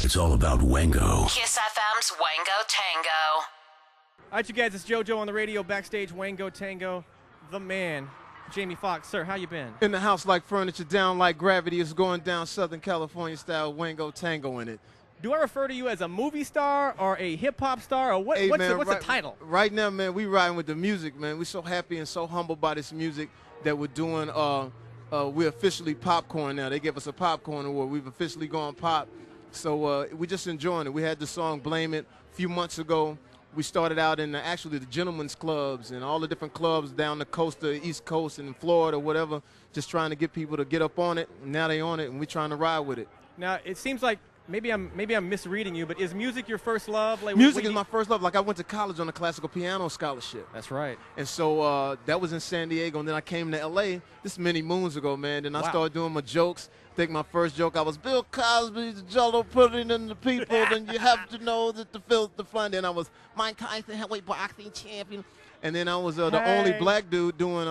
It's all about Wango. Kiss FM's Wango Tango. All right, you guys, it's JoJo on the radio, Backstage, Wango Tango, the man, Jamie FOXX. Sir, how you been? In the house like furniture, down like gravity. Is going down Southern California style, Wango Tango in it. Do I refer to you as a movie star or a hip-hop star, or what's the title? Right now, man, we riding with the music, man. We're so happy and so humbled by this music that we're doing. We're officially popcorn now. They gave us a popcorn award. We've officially gone pop. So we're just enjoying it. We had the song Blame It a few months ago. We started out in actually the gentlemen's clubs and all the different clubs down the coast, the East Coast and in Florida, whatever, just trying to get people to get up on it. Now they on it, and we're trying to ride with it. Now, it seems like maybe I'm misreading you, but is music your first love? Like, music is my first love. Like, I went to college on a classical piano scholarship. That's right. And so that was in San Diego, and then I came to L.A. This many moons ago, man. Then I started doing my jokes. I think my first joke, I was Bill Cosby's Jello pudding in the people, then you have to know that the filth, the fun. Then I was Mike Tyson, heavyweight boxing champion. And then I was the only black dude doing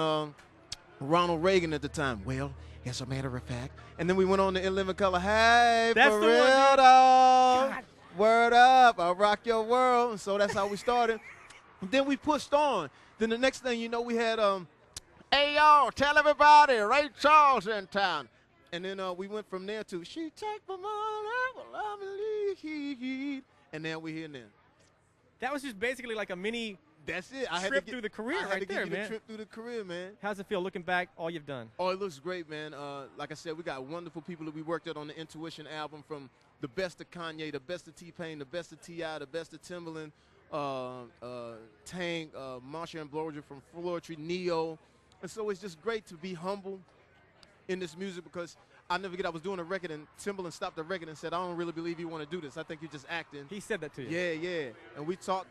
Ronald Reagan at the time. Well, as a matter of fact. And then we went on to In Living Color. Hey, that's for the real, one, dog. Word up. I'll rock your world. And so that's how we started. And then we pushed on. Then the next thing you know, we had, hey, y'all, tell everybody, Ray Charles in town. And then we went from there to She Take My Money, Well, I Believe. And now we're here now. That was just basically like a mini That's it. trip through the career right there, man. Trip through the career, man. How's it feel looking back, all you've done? Oh, it looks great, man. Like I said, we got wonderful people that we worked with on the Intuition album, from the best of Kanye, the best of T-Pain, the best of T.I., the best of Timbaland, Tank, Marsha and Bloger from Floetry, Neo. And so it's just great to be humble in this music, because I never forget I was doing a record and Timbaland stopped the record and said, I don't really believe you want to do this. I think you're just acting. He said that to you? Yeah. And we talked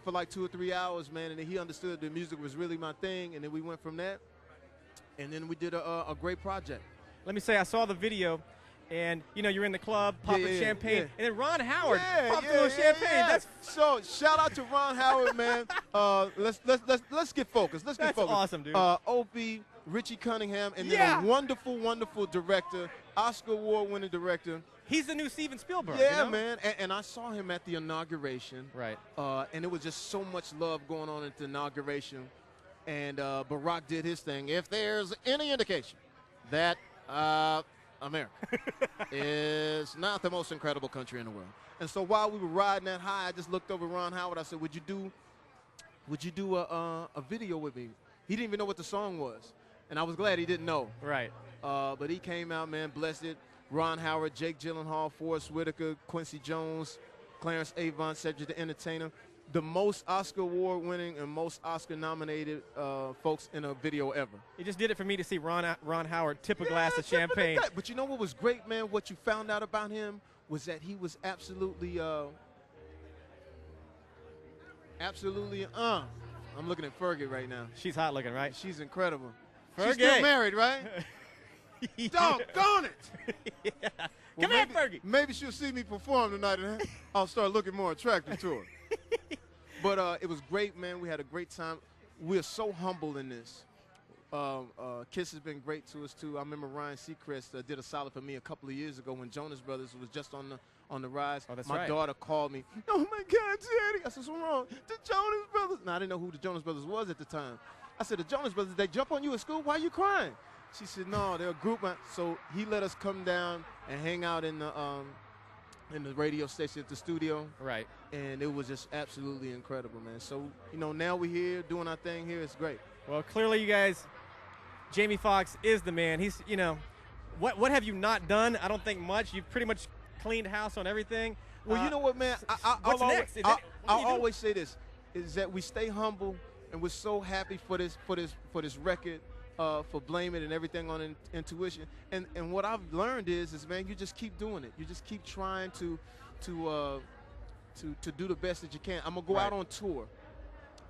for like 2 or 3 hours, man, and then he understood the music was really my thing, and then we went from that, and then we did a great project. Let me say, I saw the video, and, you know, you're in the club, popping champagne, and then Ron Howard popped a little champagne. So shout out to Ron Howard, man. Let's get focused. Let's get focused. That's awesome, dude. Opie, Richie Cunningham, and then a wonderful, wonderful director, Oscar Award-winning director. He's the new Steven Spielberg. Yeah, you know? man. And I saw him at the inauguration. Right. And it was just so much love going on at the inauguration. And Barack did his thing. If there's any indication that America is not the most incredible country in the world. And so while we were riding that high, I just looked over Ron Howard. I said, would you do a video with me? He didn't even know what the song was. And I was glad he didn't know. Right. But he came out, man, blessed it. Ron Howard, Jake Gyllenhaal, Forrest Whitaker, Quincy Jones, Clarence Avant, Cedric the Entertainer. The most Oscar Award-winning and most Oscar-nominated folks in a video ever. He just did it for me to see Ron Howard tip a glass of champagne. But you know what was great, man? What you found out about him was that he was absolutely, I'm looking at Fergie right now. She's hot looking, right? She's incredible. Fergie. She's still married, right? Doggone it! Yeah. Come here, Fergie. Maybe she'll see me perform tonight, and I'll start looking more attractive to her. But it was great, man. We had a great time. We're so humble in this. Kiss has been great to us too. I remember Ryan Seacrest did a solid for me a couple of years ago when Jonas Brothers was just on the rise. Oh, that's my right. daughter called me. Oh my God, Daddy! I said, what's wrong? The Jonas Brothers. Now I didn't know who the Jonas Brothers was at the time. I said, the Jonas Brothers. They jump on you at school. Why are you crying? She said, no, they're a group. So he let us come down and hang out in the radio station at the studio. Right. And it was just absolutely incredible, man. So, you know, now we're here doing our thing here. It's great. Well, clearly you guys, Jamie FOXX is the man. He's, you know, what have you not done? I don't think much. You've pretty much cleaned house on everything. Well, you know what, man? What's next? I'll always say this, is that we stay humble, and we're so happy for this record. For Blame It and everything on Intuition, and what I've learned is man, you just keep doing it. You just keep trying to do the best that you can. I'm gonna go out on tour,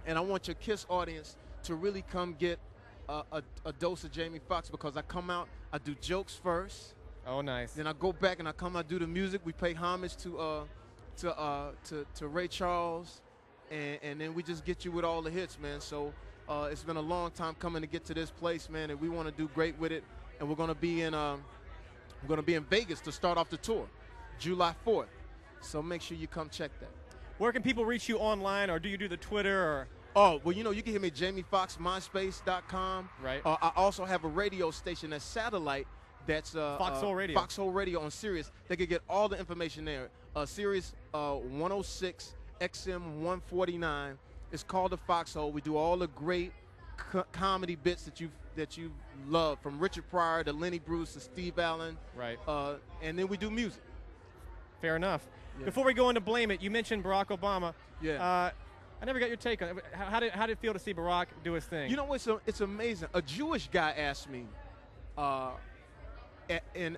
and I want your Kiss audience to really come get a dose of Jamie FOXX, because I come out, I do jokes first. Oh, nice. Then I go back and I come out, do the music. We pay homage to Ray Charles, and then we just get you with all the hits, man. So. It's been a long time coming to get to this place, man, and we want to do great with it. And we're going to be in Vegas to start off the tour. July 4th. So make sure you come check that. Where can people reach you online, or do you do the Twitter? Or Oh, well, you know, you can hear me, JamieFoxxMySpace.com. Right. I also have a radio station that's satellite. That's Foxhole Radio. Foxhole Radio on Sirius. They can get all the information there. Sirius 106 XM 149. It's called the Foxhole. We do all the great comedy bits that you love, from Richard Pryor to Lenny Bruce to Steve Allen. Right. And then we do music. Fair enough. Yeah. Before we go into Blame It, you mentioned Barack Obama. Yeah. I never got your take on it. How did it feel to see Barack do his thing? You know what? It's amazing. A Jewish guy asked me in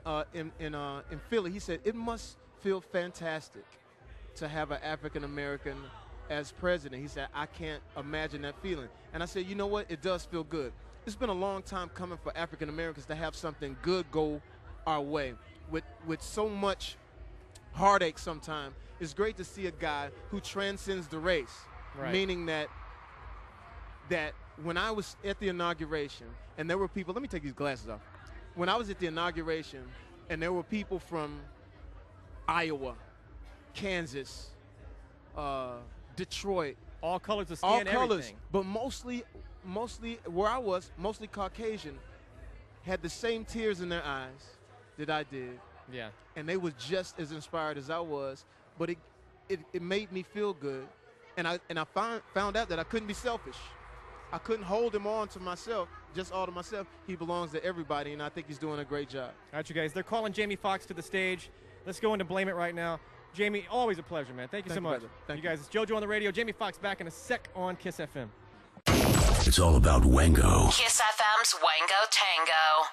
Philly. He said it must feel fantastic to have an African American as president. He said, I can't imagine that feeling. And I said, you know what? It does feel good. It's been a long time coming for African Americans to have something good go our way. With so much heartache sometimes, it's great to see a guy who transcends the race. Right. Meaning that when I was at the inauguration and there were people, let me take these glasses off. When I was at the inauguration and there were people from Iowa, Kansas, Detroit. All colors of skin, all colors, everything. but mostly where I was, mostly Caucasian, had the same tears in their eyes that I did. Yeah. And they were just as inspired as I was, but it made me feel good. And I found out that I couldn't be selfish. I couldn't hold him on to myself, just all to myself. He belongs to everybody, and I think he's doing a great job. All right, you guys. They're calling Jamie Foxx to the stage. Let's go into Blame It right now. Jamie, always a pleasure, man. Thank you so much. Brother. Thank you guys, it's JoJo on the radio. Jamie Foxx back in a sec on Kiss FM. It's all about Wango. Kiss FM's Wango Tango.